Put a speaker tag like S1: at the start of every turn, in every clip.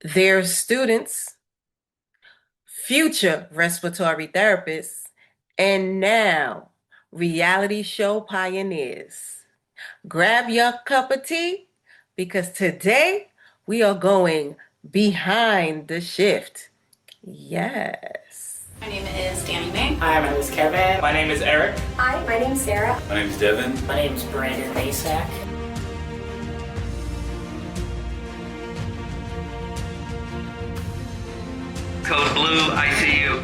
S1: their students, future respiratory therapists, and now reality show pioneers. Grab your cup of tea because today we are going behind the shift. Yes.
S2: My name is Danny May.
S3: Hi, my name is Kevin.
S4: My name is Eric.
S5: Hi, my name's Sarah.
S6: My name's Devin.
S3: My name is Brandon Macak.
S4: Code Blue, I see you.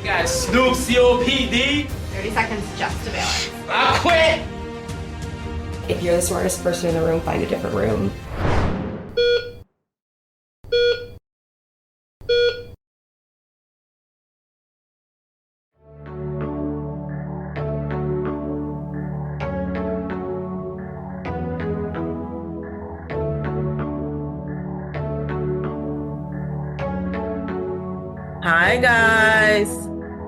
S4: Got Snoop COPD.
S2: 30 seconds just to balance.
S4: I quit.
S5: If you're the smartest person in the room, find a different room.
S1: Hi, guys.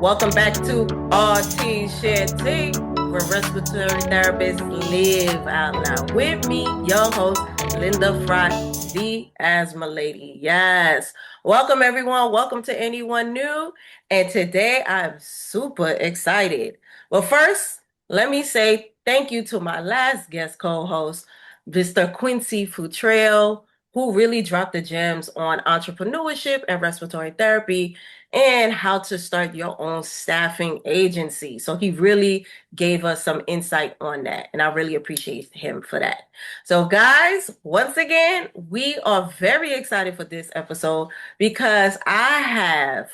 S1: Welcome back to RTs Share Tea, where respiratory therapists live out loud. With me, your host, Linda Fry, the Asthma Lady. Yes. Welcome, everyone. Welcome to anyone new. And today, I'm super excited. But first, let me say thank you to my last guest co-host, Mr. Quincy Futrell, who really dropped the gems on entrepreneurship and respiratory therapy and how to start your own staffing agency. So he really gave us some insight on that, and I really appreciate him for that. So guys, once again, we are very excited for this episode because I have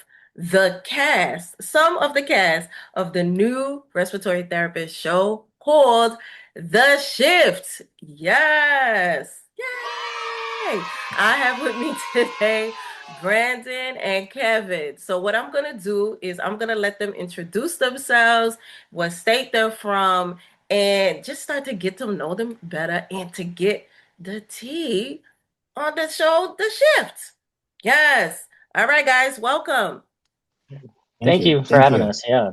S1: some of the cast of the new respiratory therapist show called The Shift. Yes. Yay! I have with me today Brandon and Kevin. So what I'm going to do is I'm going to let them introduce themselves, what state they're from, and just start to get to know them better and to get the tea on the show, The Shift. Yes. All right, guys, welcome.
S7: Thank you for having us. Yeah.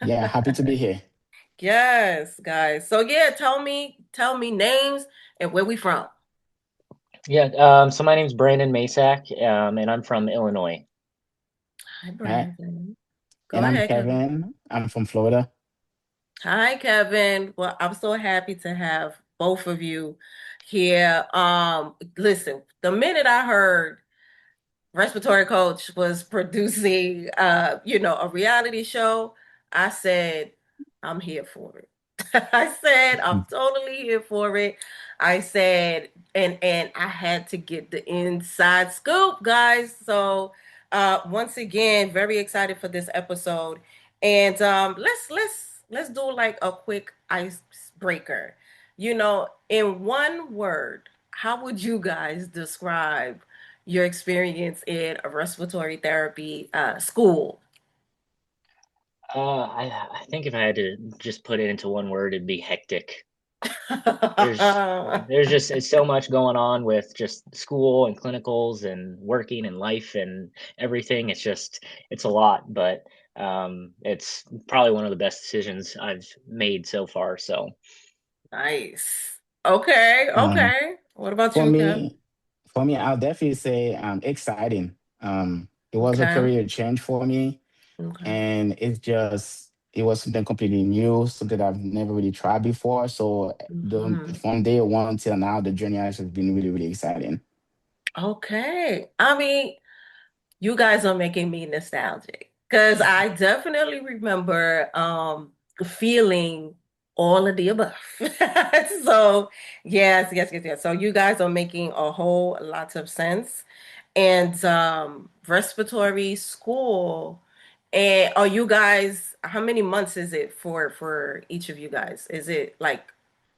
S3: Yeah, happy to be here.
S1: Yes, guys. So yeah, tell me names and where we from.
S7: Yeah. So my name's Brandon Macak, and I'm from Illinois.
S1: Hi,
S3: All right.
S1: Brandon. Go
S3: And I'm
S1: ahead, Kevin.
S3: Kevin. I'm from Florida.
S1: Hi, Kevin. Well, I'm so happy to have both of you here. Listen, the minute I heard Respiratory Coach was producing a reality show, I said, I'm here for it. I said, I'm totally here for it. I said, and I had to get the inside scoop, guys. So once again, very excited for this episode. And let's do like a quick icebreaker. In one word, how would you guys describe your experience in a respiratory therapy school?
S7: I think if I had to just put it into one word, it'd be hectic. There's just it's so much going on with just school and clinicals and working and life and everything. It's a lot, but it's probably one of the best decisions I've made so far. So
S1: Nice. Okay,
S3: Um,
S1: okay. What about
S3: for
S1: you, Kev?
S3: me, for me, I'll definitely say exciting. It was a
S1: Okay,
S3: career change for me,
S1: okay.
S3: and it was something completely new, something I've never really tried before. So
S1: Mhm.
S3: from day one till now, the journey has just been really, really exciting.
S1: Okay. I mean, you guys are making me nostalgic because I definitely remember feeling all of the above. So yes. So you guys are making a whole lot of sense. And respiratory school. And are you guys, how many months is it for each of you guys? Is it like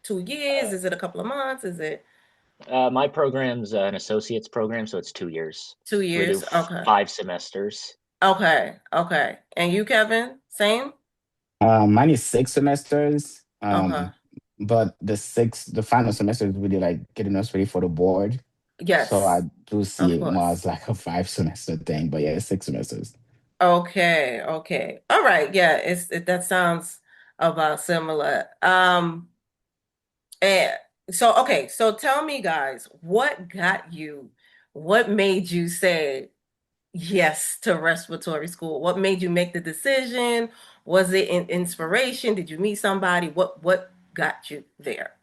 S1: 2 years?
S7: uh,
S1: Is it a couple of months? Is it
S7: my program's an associate's program, so it's 2 years.
S1: two
S7: We do
S1: years? Okay.
S7: 5 semesters.
S1: Okay. And you, Kevin? Same?
S3: Mine is 6 semesters.
S1: Okay.
S3: But the final semester is really like getting us ready for the board. So I
S1: Yes,
S3: do see
S1: of
S3: it more
S1: course.
S3: as like a 5 semester thing. But yeah, it's 6 semesters.
S1: Okay. All right. Yeah, that sounds about similar. And So, okay, so tell me, guys, what made you say yes to respiratory school? What made you make the decision? Was it an inspiration? Did you meet somebody? What got you there?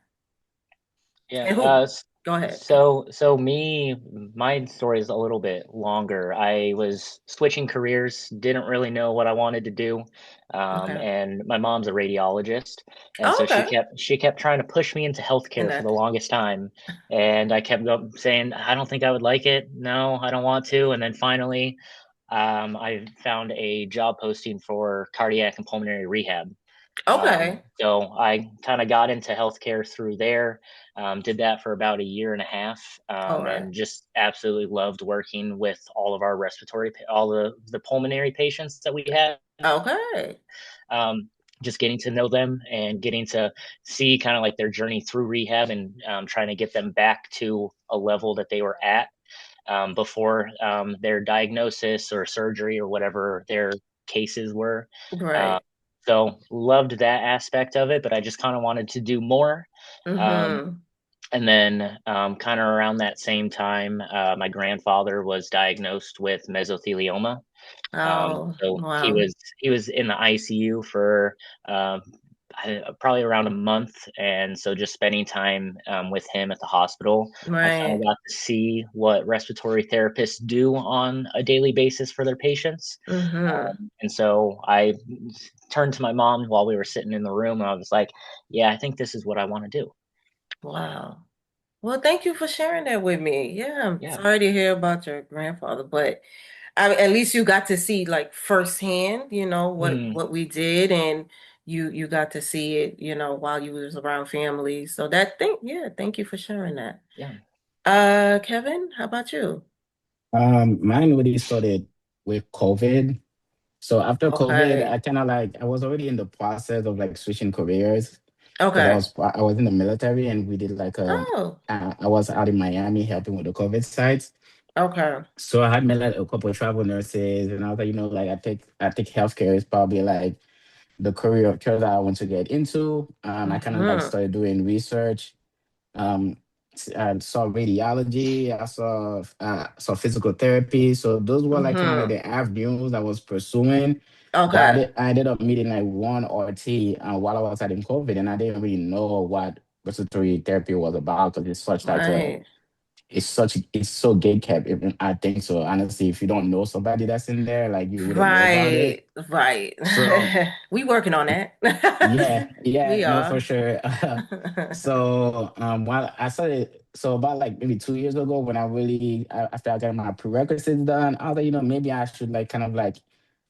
S7: Yeah.
S1: And who? Go ahead.
S7: So my story is a little bit longer. I was switching careers, didn't really know what I wanted to do,
S1: Okay.
S7: and my mom's a radiologist, and
S1: Oh,
S7: so
S1: okay.
S7: she kept trying to push me into
S1: And
S7: healthcare for the longest time, and I kept saying I don't think I would like it. No, I don't want to, and then finally, I found a job posting for cardiac and pulmonary rehab.
S1: okay.
S7: So I kind of got into healthcare through there, did that for about a year and a half,
S1: All right.
S7: and just absolutely loved working with all of our all the pulmonary patients that we had.
S1: Okay.
S7: Um, just getting to know them and getting to see kind of like their journey through rehab and trying to get them back to a level that they were at before their diagnosis or surgery or whatever their cases were. Uh,
S1: Right.
S7: so loved that aspect of it, but I just kind of wanted to do more. Um,
S1: Mm-hmm.
S7: and then kind of around that same time, my grandfather was diagnosed with mesothelioma.
S1: Oh,
S7: So
S1: wow.
S7: he was in the ICU for um, probably around a month, and so just spending time with him at the hospital, I kind of
S1: Right.
S7: got to see what respiratory therapists do on a daily basis for their patients.
S1: Mm-hmm.
S7: And so I turned to my mom while we were sitting in the room, and I was like, "Yeah, I think this is what I want to do."
S1: Wow. Well, thank you for sharing that with me. Yeah, I'm
S7: Yeah.
S1: sorry to hear about your grandfather, but at least you got to see like firsthand,
S7: Mm,
S1: what we did, and you got to see it, while you was around family. So yeah, thank you for sharing that.
S7: yeah.
S1: Kevin, how about you?
S3: Mine really started with COVID. So after COVID,
S1: Okay.
S3: I was already in the process of like switching careers because
S1: Okay.
S3: I was in the military and we did
S1: Oh,
S3: I was out in Miami helping with the COVID sites.
S1: okay.
S3: So I had met like a couple of travel nurses, and I was like, like I think healthcare is probably like the career of choice that I want to get into. I kind of like
S1: Mm-hmm.
S3: started doing research. Um, I saw radiology. I saw physical therapy. So those were like kind of like
S1: Mm-hmm.
S3: the avenues I was pursuing. But
S1: Okay.
S3: I ended up meeting like one RT while I was having COVID, and I didn't really know what respiratory therapy was about because
S1: Right.
S3: it's so gate kept. I think so. Honestly, if you don't know somebody that's in there, like you wouldn't know about it.
S1: Right. Right.
S3: So
S1: We working on that.
S3: yeah,
S1: We
S3: yeah, no, for
S1: are.
S3: sure. So while I started, so about like maybe 2 years ago, when after I got my prerequisites done, I was like, maybe I should like kind of like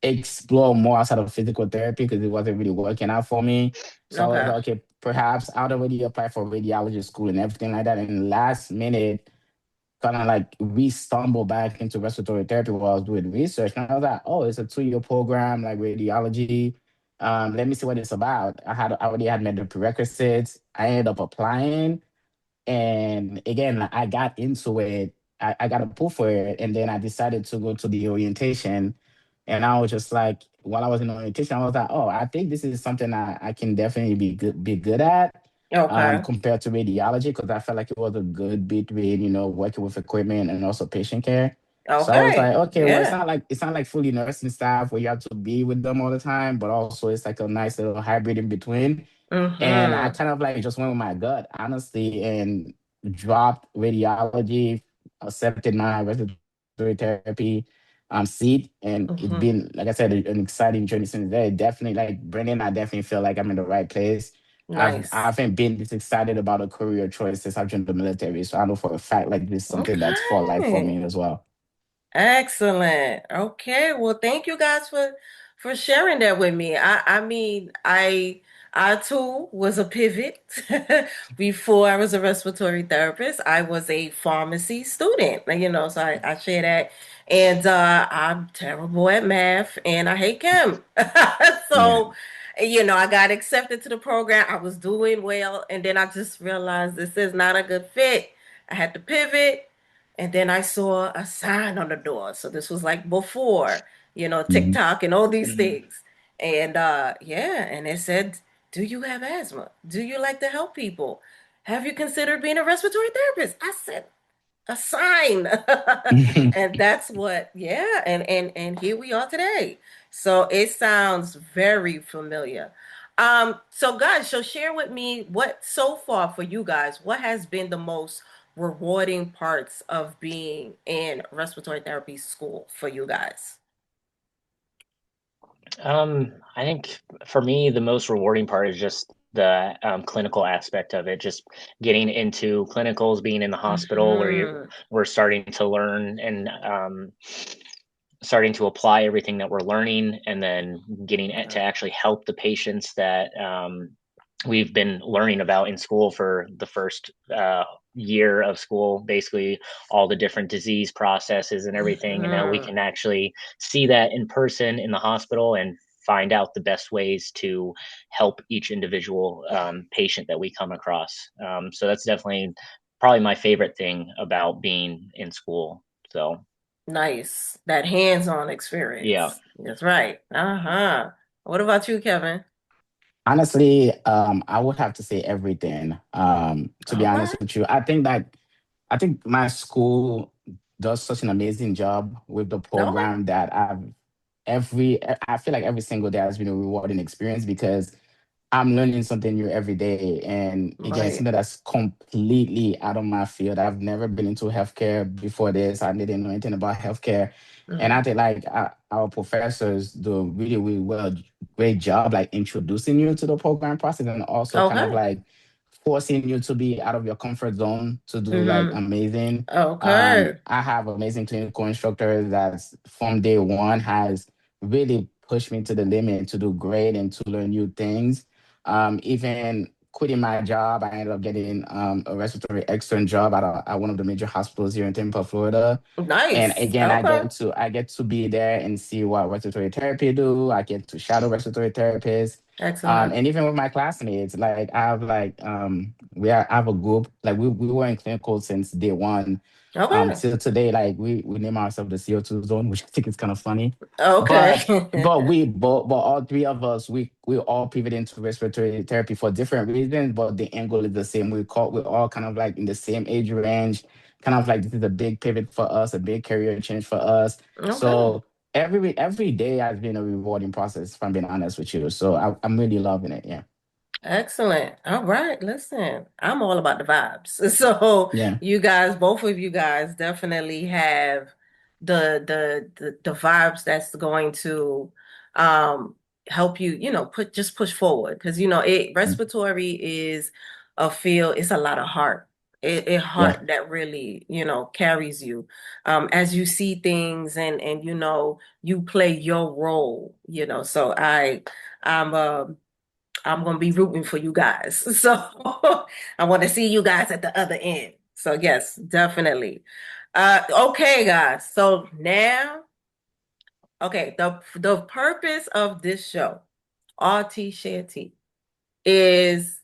S3: explore more outside of physical therapy because it wasn't really working out for me. So I was
S1: Okay.
S3: like, okay, perhaps I'd already apply for radiology school and everything like that. And last minute, kind of like re-stumble back into respiratory therapy while I was doing research. And I was like, oh, it's a 2-year program, like radiology. Let me see what it's about. I already had met the prerequisites. I ended up applying. And again, like, I got into it. I got a pull for it. And then I decided to go to the orientation. And I was just like, while I was in orientation, I was like, oh, I think this is something I can definitely be good at
S1: Okay.
S3: compared to radiology because I felt like it was a good between, working with equipment and also patient care. So I was like,
S1: Okay.
S3: okay, well,
S1: Yeah.
S3: it's not like fully nursing staff where you have to be with them all the time, but also it's like a nice little hybrid in between. And I
S1: Mm-hmm.
S3: kind of like just went with my gut, honestly, and dropped radiology, accepted my respiratory therapy seat. And it's
S1: Mm-hmm.
S3: been, like I said, an exciting journey since then. Definitely, like Brendan, I definitely feel like I'm in the right place. I
S1: Nice.
S3: haven't been this excited about a career choice since I've joined the military. So I know for a fact like this is something that's for life for
S1: Okay.
S3: me as well.
S1: Excellent. Okay. Well, thank you guys for sharing that with me. I mean, I too was a pivot. Before I was a respiratory therapist, I was a pharmacy student. So I share that. And I'm terrible at math and I hate chem.
S3: Yeah.
S1: So, I got accepted to the program. I was doing well, and then I just realized this is not a good fit. I had to pivot. And then I saw a sign on the door. So this was like before,
S3: Mhm.
S1: TikTok and all these
S7: Hmm.
S1: things. And yeah, and it said, "Do you have asthma? Do you like to help people? have you considered being a respiratory therapist? I said, a sign. And that's what, yeah, and here we are today. So it sounds very familiar. So guys, so share with me what so far for you guys, what has been the most rewarding parts of being in respiratory therapy school for you guys?
S7: I think for me, the most rewarding part is just the clinical aspect of it. Just getting into clinicals, being in the hospital where
S1: Hmm.
S7: we're starting to learn and starting to apply everything that we're learning, and then getting to actually help the patients that we've been learning about in school for the first year of school, basically all the different disease processes and everything. And now we
S1: Hmm.
S7: can actually see that in person in the hospital and find out the best ways to help each individual patient that we come across. So that's definitely probably my favorite thing about being in school. So,
S1: Nice. That hands-on
S7: yeah.
S1: experience. That's right. Uh-huh. What about you, Kevin?
S3: Honestly, I would have to say everything. To be
S1: All
S3: honest
S1: right.
S3: with you, I think my school does such an amazing job with the
S1: Okay.
S3: program that I feel like every single day has been a rewarding experience because I'm learning something new every day. And again, it's
S1: Right.
S3: something that's completely out of my field. I've never been into healthcare before this. I didn't know anything about healthcare. And I
S1: Mhm.
S3: think like our professors do a really, really great job like introducing you to the program process and also kind of
S1: Okay.
S3: like forcing you to be out of your comfort zone to do like
S1: Mm-hmm.
S3: amazing.
S1: Okay.
S3: I have amazing clinical instructors that's from day one has really pushed me to the limit to do great and to learn new things. Even quitting my job, I ended up getting a respiratory extern job at one of the major hospitals here in Tampa, Florida. And
S1: Nice.
S3: again,
S1: Okay.
S3: I get to be there and see what respiratory therapy do. I get to shadow respiratory therapists.
S1: Excellent.
S3: And even with my classmates, like I have like I have a group, like we were in clinical since day one.
S1: Okay.
S3: Till today, like we name ourselves the CO2 zone, which I think is kind of funny.
S1: Okay.
S3: But all three of us we all pivot into respiratory therapy for different reasons, but the end goal is the same. We're all kind of like in the same age range, kind of like this is a big pivot for us, a big career change for us.
S1: Okay.
S3: So every day has been a rewarding process, if I'm being honest with you. So I'm really loving it. Yeah.
S1: Excellent. All right. Listen, I'm all about the vibes. So
S3: Yeah.
S1: you guys, both of you guys definitely have the vibes that's going to um help you, push forward. Because
S3: Mm.
S1: respiratory is a field, it's a lot of heart. It
S3: Yeah.
S1: heart that really, carries you. As you see things and you play your role, so I'm gonna be rooting for you guys. So I want to see you guys at the other end. So yes, definitely. Okay, guys. So now, okay, the purpose of this show, RT Share Tea, is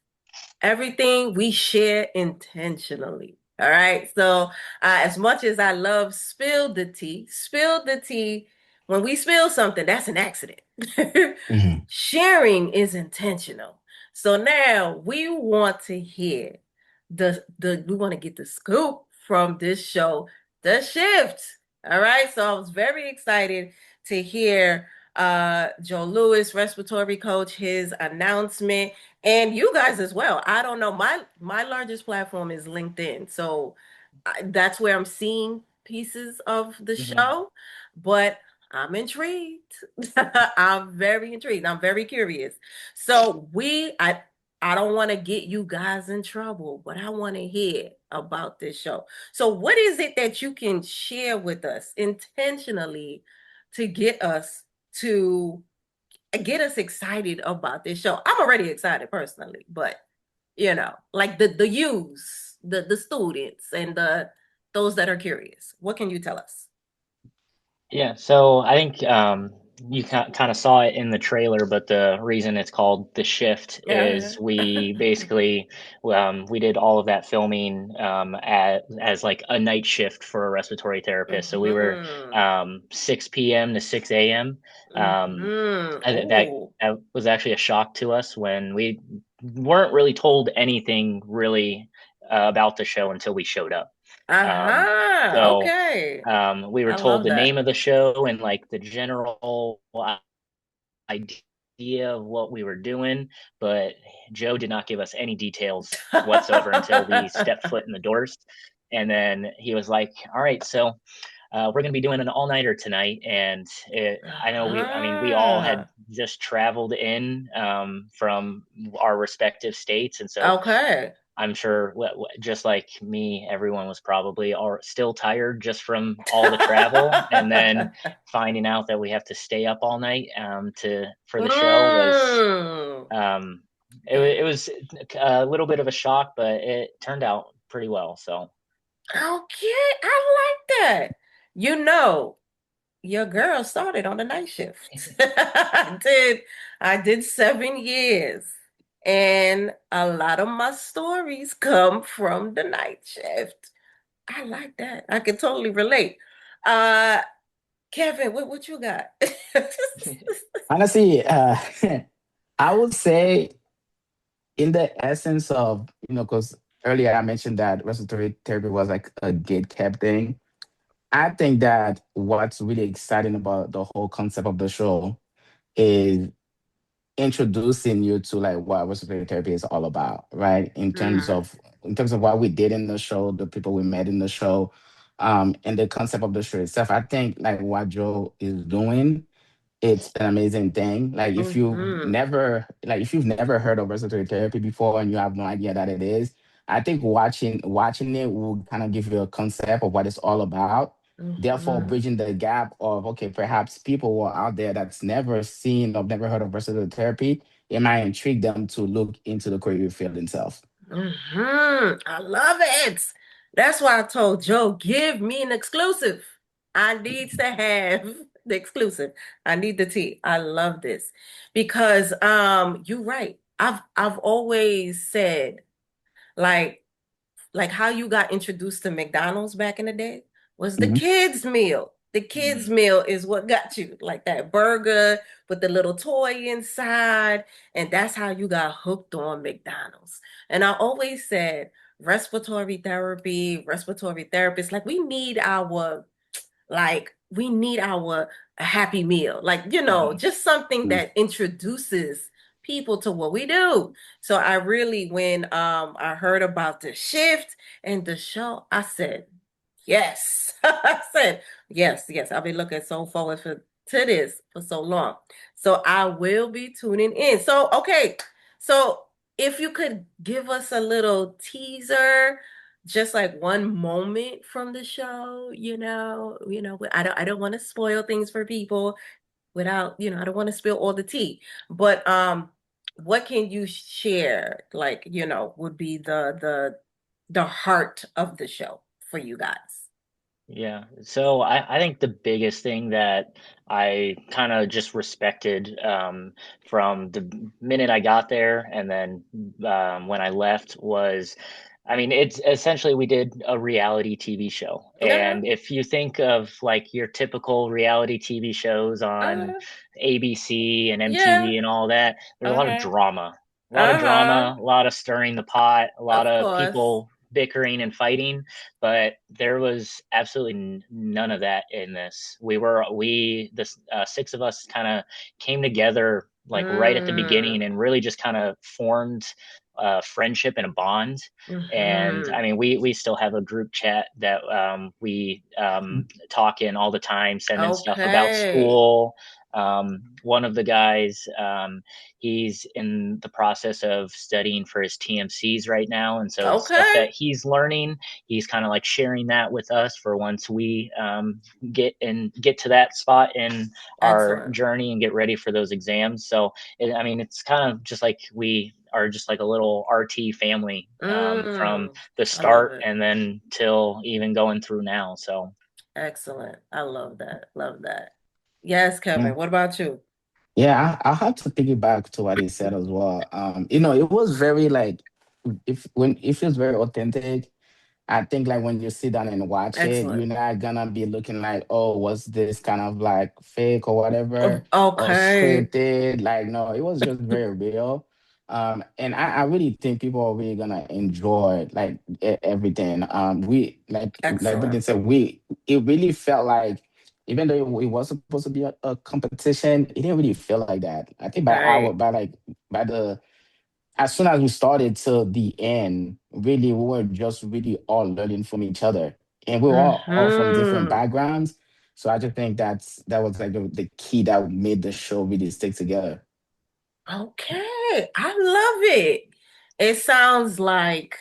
S1: everything we share intentionally. All right. So, as much as I love spill the tea. When we spill something, that's an accident.
S3: Mhm.
S1: Sharing is intentional. So now we want to hear we want to get the scoop from this show, The Shift. All right. So I was very excited to hear Joe Lewis, respiratory coach, his announcement and you guys as well. I don't know. My largest platform is LinkedIn, so that's where I'm seeing pieces of the
S7: Mhm.
S1: show. But I'm intrigued. I'm very intrigued. I'm very curious. So I don't want to get you guys in trouble, but I want to hear about this show. So what is it that you can share with us intentionally to to get us excited about this show? I'm already excited personally, but like the youths, the students, and those that are curious. What can you tell us?
S7: Yeah, so I think you kind of saw it in the trailer, but the reason it's called The Shift
S1: Yeah.
S7: is we basically we did all of that filming as like a night shift for a respiratory therapist. So we were
S1: Mm-hmm.
S7: 6 p.m. to 6 a.m. Um,
S1: Mm-hmm.
S7: that
S1: Oh.
S7: that was actually a shock to us when we weren't really told anything really about the show until we showed up. Um,
S1: Uh-huh.
S7: so
S1: Okay.
S7: we were
S1: I
S7: told
S1: love
S7: the name
S1: that.
S7: of the show and like the general idea of what we were doing, but Joe did not give us any details whatsoever until we stepped foot in the doors. And then he was like, "All right, so we're going to be doing an all-nighter tonight." And I know I mean, we all had
S1: Uh-huh.
S7: just traveled in from our respective states, and so
S1: Okay.
S7: I'm sure, just like me, everyone was probably still tired just from all the travel, and then finding out that we have to stay up all night for the show was
S1: Mm.
S7: um,
S1: Yeah.
S7: it was a little bit of a shock, but it turned out pretty well. So
S1: Okay, I like that. You know, your girl started on the night shift. I did 7 years. And a lot of my stories come from the night shift. I like that. I can totally relate. Uh, Kevin, what you got?
S3: Honestly, I would say in the essence of, because earlier I mentioned that respiratory therapy was like a gate kept thing. I think that what's really exciting about the whole concept of the show is introducing you to like what respiratory therapy is all about, right?
S1: Mhm.
S3: In terms of what we did in the show, the people we met in the show, and the concept of the show itself. I think like what Joe is doing, it's an amazing thing.
S1: Mhm.
S3: If you've never heard of respiratory therapy before and you have no idea that it is, I think watching it will kind of give you a concept of what it's all about. Therefore,
S1: Mhm.
S3: bridging the gap of, okay, perhaps people who are out there that's never seen or never heard of respiratory therapy, it might intrigue them to look into the career field itself.
S1: I love it. That's why I told Joe, give me an exclusive. I need to have the exclusive. I need the tea. I love this because you're right. I've always said like how you got introduced to McDonald's back in the day was the
S3: Mhm.
S1: kids meal. The kids meal is what got you like that burger with the little toy inside, and that's how you got hooked on McDonald's. And I always said respiratory therapy, respiratory therapists, like we need our happy meal, like
S7: mhm.
S1: just something that introduces people to what we do. So I really, when I heard about the shift and the show, I said yes. I said yes. I've been looking so forward to this for so long. So I will be tuning in. So okay, so if you could give us a little teaser, just like one moment from the show, I don't want to spoil things for people without, I don't want to spill all the tea. But what can you share, like, would be the heart of the show for you guys?
S7: Yeah. So I think the biggest thing that I kind of just respected from the minute I got there and then when I left was, I mean, it's essentially we did a reality TV show.
S1: Uh-huh,
S7: And if you think of like your typical reality TV shows on
S1: uh-huh,
S7: ABC and
S1: yeah,
S7: MTV and all that, there's a lot of
S1: uh-huh,
S7: drama. A lot of
S1: uh-huh,
S7: drama, a lot of stirring the pot, a lot
S1: of
S7: of
S1: course.
S7: people bickering and fighting, but there was absolutely none of that in this. The six of us kind of came together like right at the beginning
S1: Mm,
S7: and really just kind of formed a friendship and a bond. And I
S1: mm-hmm.
S7: mean, we still have a group chat that we talk in all the time, sending stuff about
S1: Okay.
S7: school. One of the guys, he's in the process of studying for his TMCs right now, and so the stuff
S1: Okay.
S7: that he's learning, he's kind of like sharing that with us for once we get to that spot in our
S1: Excellent.
S7: journey and get ready for those exams. So, I mean, it's kind of just like we are just like a little RT family from the
S1: I love
S7: start
S1: it.
S7: and then till even going through now. So,
S1: Excellent. I love that. Love that. Yes,
S3: Yeah.
S1: Kevin. What about you?
S3: Yeah, I have to piggyback to what he said as well. It was very like, if when it feels very authentic. I think like when you sit down and watch it, you're
S1: Excellent.
S3: not gonna be looking like, oh, was this kind of like fake or whatever or
S1: Okay.
S3: scripted? Like, no, it was just very real. And I really think people are really gonna enjoy like everything. We like
S1: Excellent.
S3: Brittany said, we it really felt like even though it was supposed to be a competition, it didn't really feel like that. I think
S1: Right.
S3: by the as soon as we started till the end, really we were just really all learning from each other, and we were all from different
S1: Hmm.
S3: backgrounds. So I just think that was like the key that made the show really stick together.
S1: Okay. I love it. It sounds like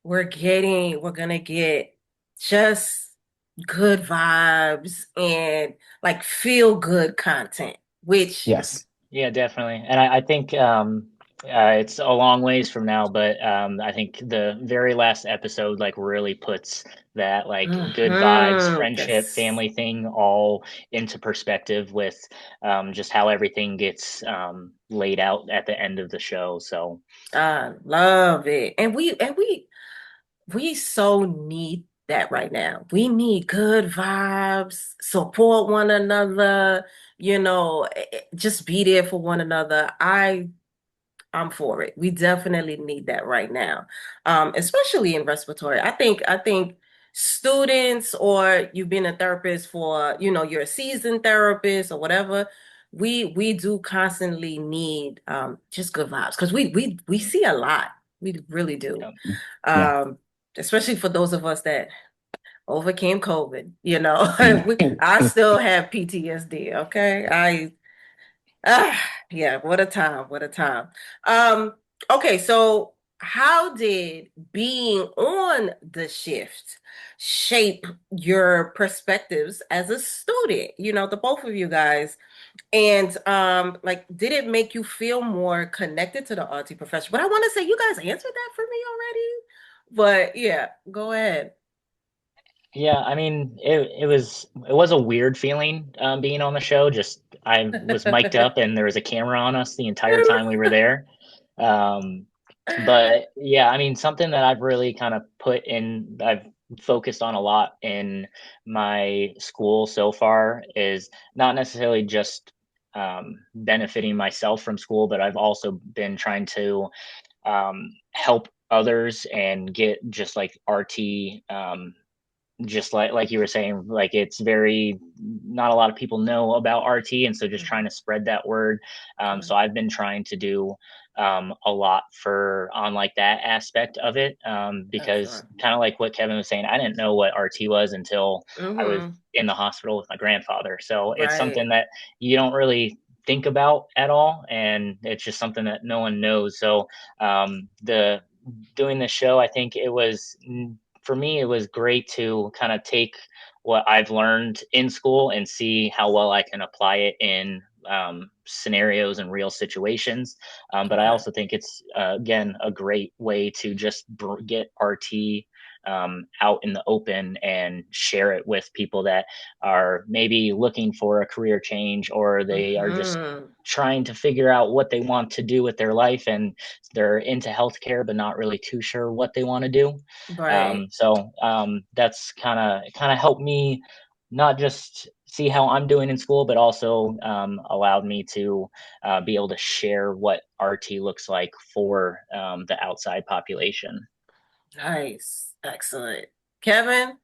S1: we're gonna get just good vibes and like feel good content, which
S3: Yes.
S7: Yeah, definitely. And I think it's a long ways from now, but I think the very last episode like really puts that like good vibes, friendship,
S1: yes,
S7: family thing all into perspective with just how everything gets laid out at the end of the show. So
S1: I love it. And we so need that right now. We need good vibes, support one another, just be there for one another. I'm for it. We definitely need that right now. Especially in respiratory. I think students or you've been a therapist for, you're a seasoned therapist or whatever, we do constantly need just good vibes because we see a lot. We really do.
S7: yeah.
S3: Yeah.
S1: Um, Especially for those of us that overcame COVID, I still have PTSD, okay? Ah, yeah, what a time, what a time. Um, okay, so how did being on the shift shape your perspectives as a student? The both of you guys. And like, did it make you feel more connected to the RT profession? But I want to say you guys answered that for me already. But yeah, go ahead.
S7: Yeah, I mean, it was a weird feeling being on the show. Just I was mic'd up and there was a camera on us the entire time we were there. Um, but yeah, I mean, something that I've really kind of I've focused on a lot in my school so far is not necessarily just benefiting myself from school, but I've also been trying to help others and get just like RT just like you were saying, like it's very not a lot of people know about RT, and so just trying to spread that word. So I've been trying to do a lot for on like that aspect of it, because
S1: Excellent.
S7: kind of like what Kevin was saying, I didn't know what RT was until I was
S1: Mm-hmm.
S7: in the hospital with my grandfather. So it's something
S1: Right.
S7: that you don't really think about at all, and it's just something that no one knows. So the doing the show, I think it was for me, it was great to kind of take what I've learned in school and see how well I can apply it in scenarios and real situations. But I
S1: Okay.
S7: also think it's, again, a great way to just get RT out in the open and share it with people that are maybe looking for a career change, or they are just
S1: Mm-hmm.
S7: trying to figure out what they want to do with their life, and they're into healthcare but not really too sure what they want to do.
S1: Right.
S7: That's kind of helped me not just see how I'm doing in school, but also allowed me to be able to share what RT looks like for the outside population.
S1: Nice. Excellent. Kevin?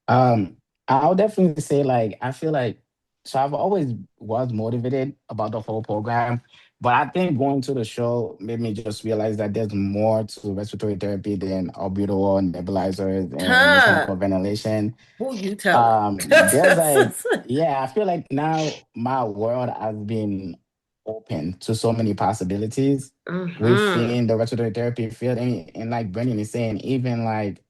S3: Um, I'll definitely say like I feel like so I've always was motivated about the whole program, but I think going to the show made me just realize that there's more to respiratory therapy than albuterol, nebulizers, and mechanical
S1: Huh.
S3: ventilation.
S1: Who you telling?
S3: There's like, yeah, I feel like now my world has been open to so many possibilities
S1: Mm-hmm.
S3: within the respiratory therapy field. And like Brendan is saying, even like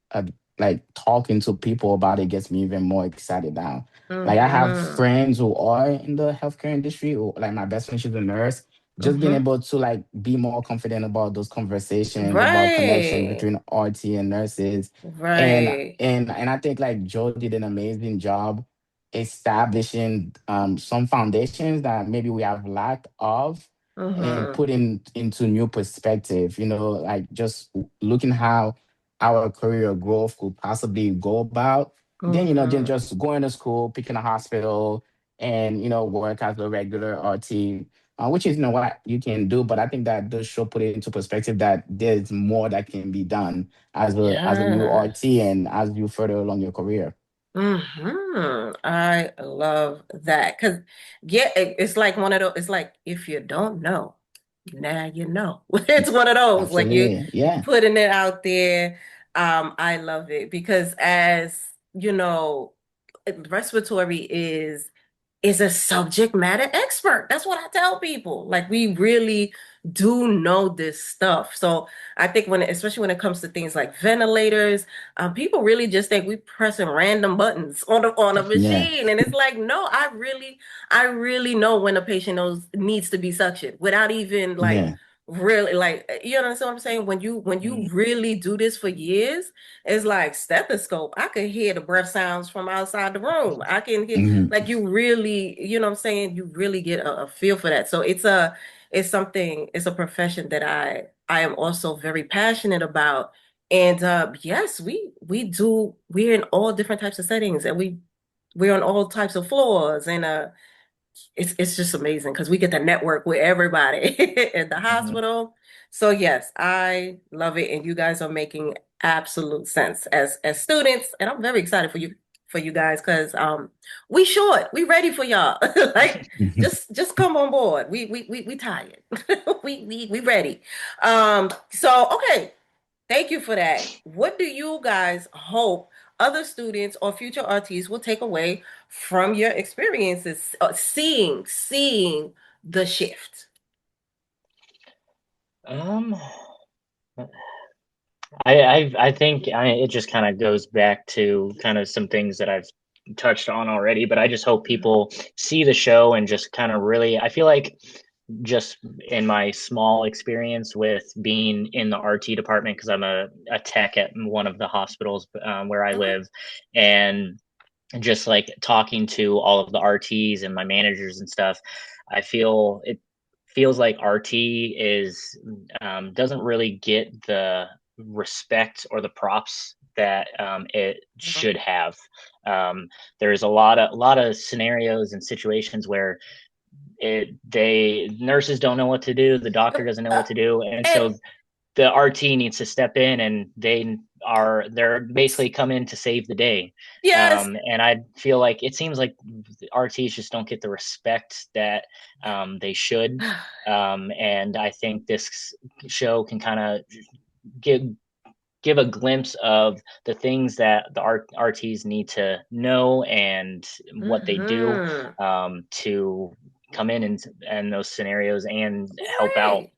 S3: talking to people about it gets me even more excited now. Like I have
S1: Mm-hmm.
S3: friends who are in the healthcare industry, or like my best friend, she's a nurse. Just being
S1: Mm-hmm.
S3: able to like be more confident about those conversations, about connections
S1: Right.
S3: between RT and nurses, and
S1: Right.
S3: I think like Joe did an amazing job establishing some foundations that maybe we have lack of, and
S1: Mm-hmm.
S3: putting into new perspective. Like just looking how our career growth could possibly go about. Then then
S1: Mm-hmm.
S3: just going to school, picking a hospital, and work as a regular RT. which is what you can do. But I think that the show put it into perspective that there's more that can be done as a new RT
S1: Yes.
S3: and as you further along your career.
S1: I love that because yeah, it's like one of those. It's like if you don't know, now you know. It's one of those like you
S3: Absolutely. Yeah.
S1: putting it out there. I love it because as you know, respiratory is a subject matter expert. That's what I tell people. Like we really do know this stuff. So I think especially when it comes to things like ventilators, people really just think we pressing random buttons on a
S3: Yeah.
S1: machine, and it's like, no, I really know when a patient needs to be suctioned without even like
S3: Yeah.
S1: really like you understand what I'm saying. When you really do this for years, it's like stethoscope. I could hear the breath sounds from outside the room. I can hear
S3: Hmm.
S1: like you really, you know what I'm saying? You really get a feel for that. So it's a profession that I am also very passionate about. And yes, we're in all different types of settings and we're on all types of floors and it's just amazing because we get to network with everybody in the
S7: Mhm.
S1: hospital. So yes, I love it, and you guys are making absolute sense as students, and I'm very excited for you guys because we ready for y'all. Like just come on board. We tired. We ready. So okay, thank you for that. What do you guys hope other students or future RTs will take away from your experiences seeing the shift?
S7: Um, I think it just kind of goes back to kind of some things that I've touched on already, but I just hope people see the show and just kind of really, I feel like just in my small experience with being in the RT department, because I'm a tech at one of the hospitals where I
S1: Okay.
S7: live, and just like talking to all of the RTs and my managers and stuff, I feel it feels like RT is doesn't really get the respect or the props that it should have. Um, there's a lot of scenarios and situations where they nurses don't know what to do, the doctor doesn't know
S1: Uh,
S7: what to do, and
S1: and
S7: so the RT needs to step in, and they're basically come in to save the day.
S1: yes.
S7: And I feel like it seems like RTs just don't get the respect that they should. And I think this show can kind of give give a glimpse of the things that the RTs need to know and what they do
S1: Hmm.
S7: to come in and those scenarios and help out.
S1: Right.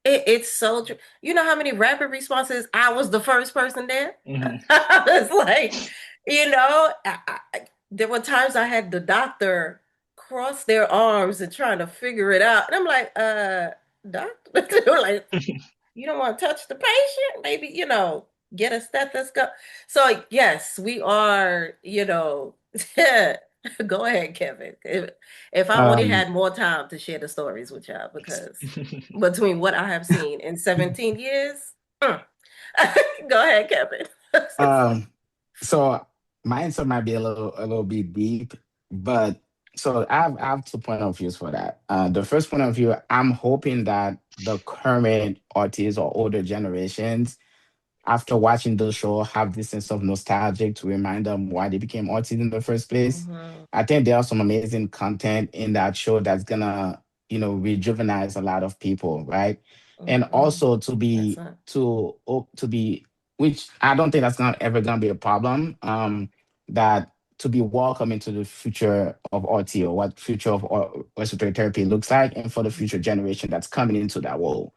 S1: It's so true. You know how many rapid responses? I was the first person there.
S7: Mhm.
S1: I was like, there were times I had the doctor cross their arms and trying to figure it out. And I'm like, doctor, They were like, you don't want to touch the patient? Maybe, get a stethoscope. So yes, we are, go ahead, Kevin. If I only
S3: Um,
S1: had more time to share the stories with y'all, because between what I have seen in 17 years, go ahead, Kevin.
S3: um, so my answer might be a little bit deep, but so I have two point of views for that. The first point of view, I'm hoping that the current artists or older generations after watching the show have this sense of nostalgic to remind them why they became artists in the first place.
S1: Mhm,
S3: I think there are some amazing content in that show that's gonna, rejuvenize a lot of people, right? And
S1: mhm.
S3: also
S1: That's it.
S3: to be, which I don't think that's not ever gonna be a problem. That to be welcome into the future of RT or what future of respiratory therapy looks like, and for the future generation that's coming into that world.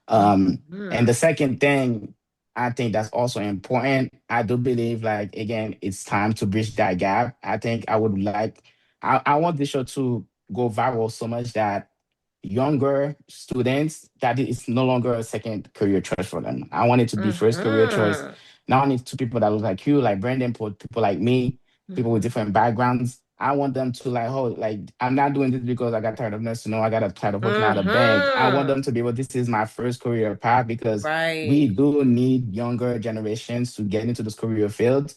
S3: And the
S1: Mhm,
S3: second thing I think that's also important. I do believe, like, again, it's time to bridge that gap. I think I want this show to go viral so much that younger students, that it's no longer a second career choice for them. I want it to be first career choice.
S1: mhm,
S3: Not only to people that look like you, like Brandon, but people like me, people with
S1: mhm,
S3: different backgrounds. I want them to like, oh, like I'm not doing this because I got tired of nursing. No, I got tired of working out of bed. I want
S1: mhm.
S3: them to be able. This is my first career path because we
S1: Right.
S3: do need younger generations to get into this career field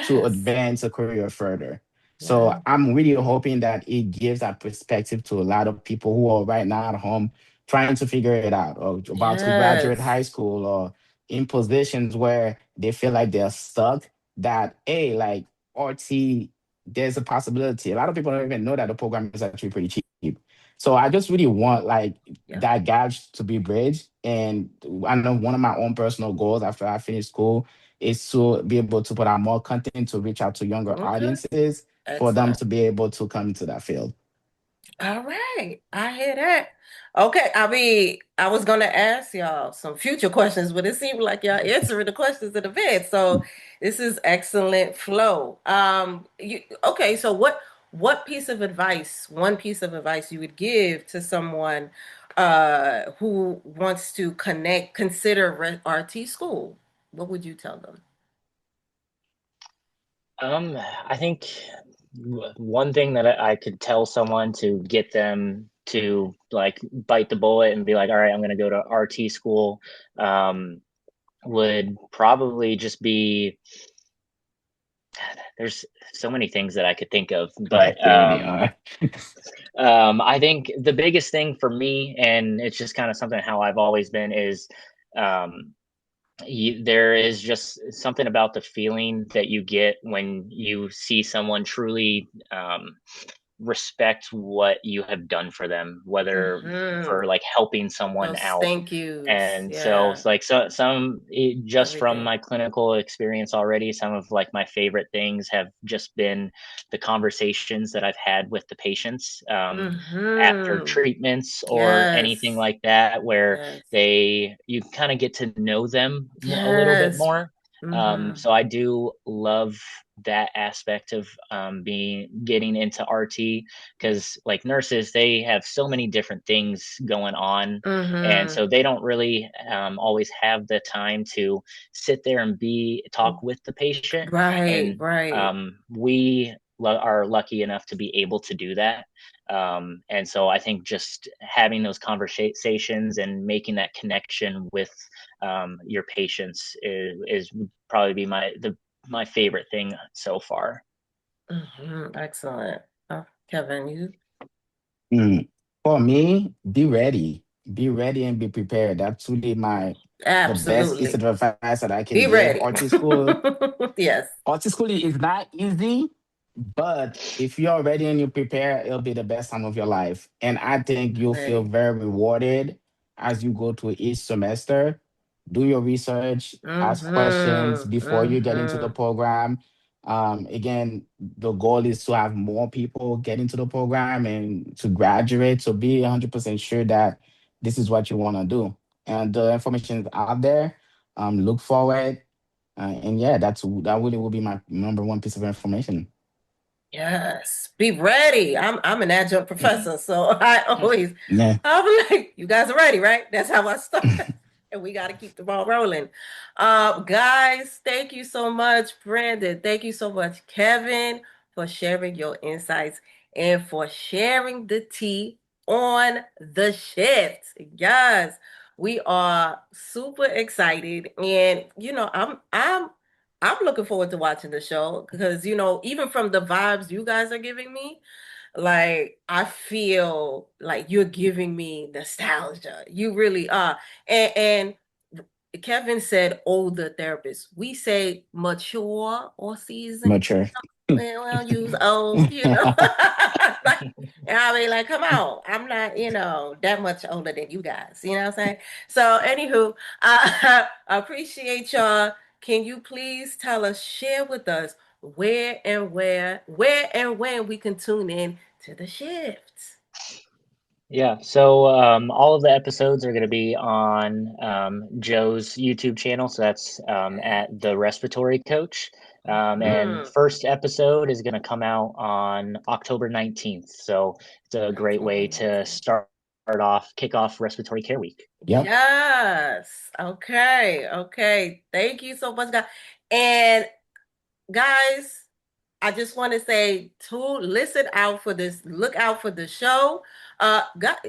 S3: to
S1: Yes.
S3: advance a career further. So
S1: Yeah.
S3: I'm really hoping that it gives that perspective to a lot of people who are right now at home trying to figure it out, or about to graduate
S1: Yes.
S3: high school, or in positions where they feel like they're stuck. That, hey, like RT, there's a possibility. A lot of people don't even know that the program is actually pretty cheap. So I just really want like
S1: Yep.
S3: that gap to be bridged. And I know one of my own personal goals after I finish school is to be able to put out more content to reach out to younger
S1: Okay.
S3: audiences for them
S1: Excellent.
S3: to be able to come into that field.
S1: All right. I hear that. Okay. I mean, I was gonna ask y'all some future questions, but it seemed like y'all answering the questions in advance. So this is excellent flow. Okay, so what piece of advice, one piece of advice you would give to someone who wants to consider RT school? What would you tell them?
S7: I think one thing that I could tell someone to get them to like bite the bullet and be like, all right, I'm going to go to RT school, um, would probably just be, there's so many things that I could think of, but
S3: Right, they really are.
S7: I think the biggest thing for me, and it's just kind of something how I've always been, is um, there is just something about the feeling that you get when you see someone truly respect what you have done for them, whether
S1: Mm-hmm.
S7: for like helping someone
S1: Those
S7: out.
S1: thank yous.
S7: And so
S1: Yeah.
S7: it's like just from
S1: Everything.
S7: my clinical experience already, some of like my favorite things have just been the conversations that I've had with the patients after
S1: Mm-hmm.
S7: treatments or anything
S1: Yes.
S7: like that, where
S1: Yes.
S7: you kind of get to know them a little bit
S1: Yes.
S7: more.
S1: Mm-hmm.
S7: So I do love that aspect of getting into RT, because like nurses, they have so many different things going on, and
S1: Mm-hmm.
S7: so they don't really always have the time to sit there and talk with the patient.
S1: Right,
S7: And
S1: right.
S7: we are lucky enough to be able to do that. And so I think just having those conversations and making that connection with your patients is probably be my favorite thing so far.
S1: Mm-hmm. Excellent. Kevin, you?
S3: Mm. For me, be ready. Be ready and be prepared. That's really the best piece
S1: Absolutely.
S3: of advice that I can
S1: Be
S3: give.
S1: ready. Yes.
S3: RT school is not easy, but if you're ready and you prepare, it'll be the best time of your life. And I think you'll feel
S1: Ready.
S3: very rewarded as you go through each semester. Do your research, ask questions
S1: Mm-hmm.
S3: before you get into the
S1: Mm-hmm.
S3: program. Again, the goal is to have more people get into the program and to graduate. So be 100% sure that this is what you want to do. And the information is out there. Look forward. And yeah, that really will be my number one piece of information.
S1: Yes, be ready. I'm an adjunct professor, so I always
S3: Yeah.
S1: I'm like, you guys are ready, right? That's how I start. And we got to keep the ball rolling. Guys, thank you so much, Brandon. Thank you so much, Kevin, for sharing your insights and for sharing the tea on the shift. Yes, we are super excited, and I'm looking forward to watching the show because, even from the vibes you guys are giving me, like, I feel like you're giving me nostalgia. You really are. And Kevin said older therapists. We say mature or seasoned.
S3: Mature.
S1: Well, use old, like, and I mean, like, come on. I'm not, that much older than you guys. You know what I'm saying? So, anywho, I appreciate y'all. Can you please share with us where and when we can tune in to the shifts?
S7: Yeah, so all of the episodes are going to be on Joe's YouTube channel. So that's at the Respiratory Coach. And
S1: Mm,
S7: first episode is going to come out on October 19th. So it's a great
S1: October
S7: way to
S1: 19th.
S7: kick off Respiratory Care Week.
S3: Yep.
S1: Yes. Okay. Okay. Thank you so much, guys. And guys, I just want to say to look out for the show. Got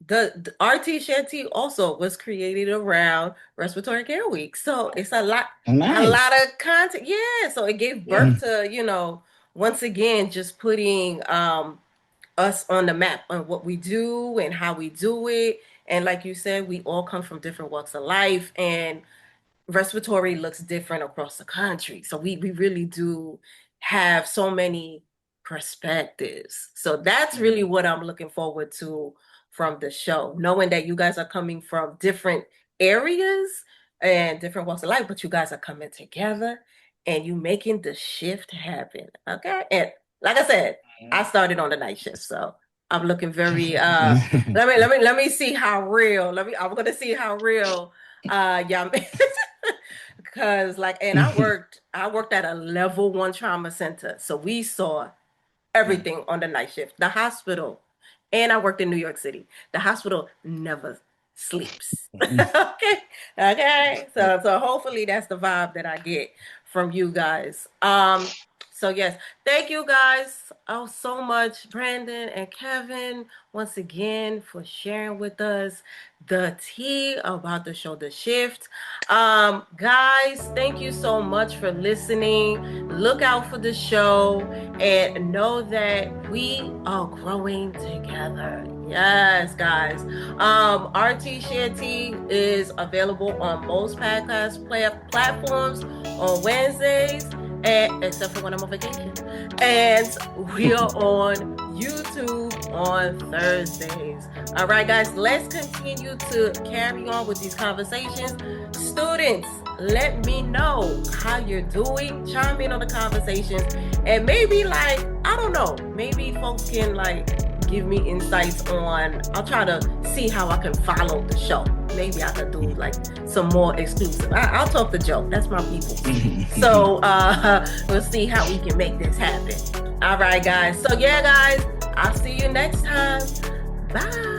S1: the RT Share Tea also was created around Respiratory Care Week. So it's a lot
S3: Nice.
S1: of content. Yeah. So it gave
S3: Yeah.
S1: birth to, once again, just putting us on the map on what we do and how we do it. And like you said, we all come from different walks of life, and respiratory looks different across the country. So we really do have so many perspectives. So that's really what I'm looking forward to from the show, knowing that you guys are coming from different areas and different walks of life, but you guys are coming together and you making the shift happen. Okay. And like I said, I started on the night shift, so I'm looking very let me see how real. I'm gonna see how real y'all because and I worked at a level 1 trauma center, so we saw everything on the night shift. The hospital, and I worked in New York City. The hospital never sleeps. Okay. So hopefully that's the vibe that I get from you guys. So yes, thank you guys so much, Brandon and Kevin, once again for sharing with us the tea about the show The Shift. Guys, thank you so much for listening. Look out for the show and know that we are growing together. Yes, guys. RT Share Tea is available on most podcast platforms on Wednesdays, and except for when I'm on vacation. And we are on YouTube on Thursdays. All right, guys, let's continue to carry on with these conversations. Students, let me know how you're doing. Chime in on the conversations. And maybe I don't know, maybe folks can give me insights on, I'll try to see how I can follow the show. Maybe I could do some more exclusive. I'll talk to Joe. That's my people. So we'll see how we can make this happen. All right, guys. So yeah, guys, I'll see you next time. Bye.